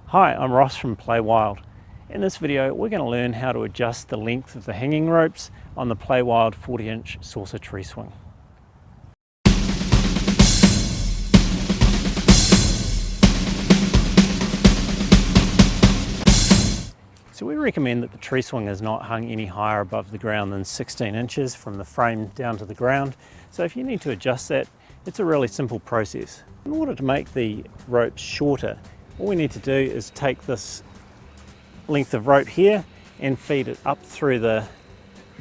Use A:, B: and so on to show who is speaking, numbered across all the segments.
A: Hi, I'm Ross from Play Wild. In this video we're going to learn how to adjust the length of the hanging ropes on the Play Wild 40-inch saucer tree swing. So we recommend that the tree swing is not hung any higher above the ground than 16 inches from the frame down to the ground. So if you need to adjust that, it's a really simple process. In order to make the ropes shorter, all we need to do is take this length of rope here and feed it up through the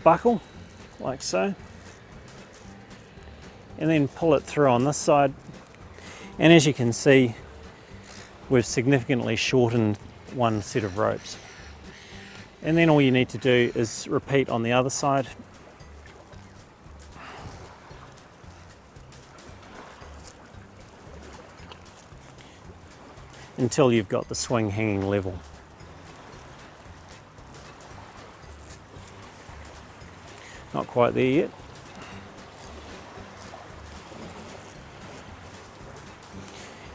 A: buckle, like so, and then pull it through on this side. And as you can see, we've significantly shortened one set of ropes. And then all you need to do is repeat on the other side. Until you've got the swing hanging level. Not quite there yet.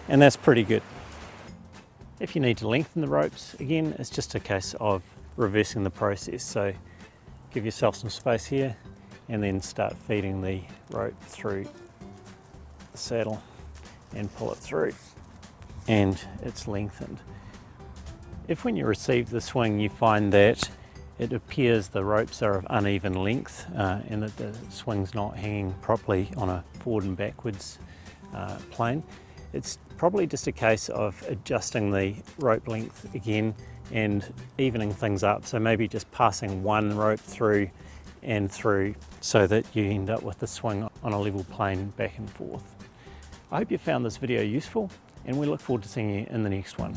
A: And that's pretty good. If you need to lengthen the ropes, again, it's just a case of reversing the process. So give yourself some space here and then start feeding the rope through the saddle and pull it through, and it's lengthened. If when you receive the swing you find that it appears the ropes are of uneven length and that the swing's not hanging properly on a forward and backwards plane, it's probably just a case of adjusting the rope length again and evening things up. So maybe just passing one rope through and through so that you end up with the swing on a level plane back and forth. I hope you found this video useful, and we look forward to seeing you in the next one.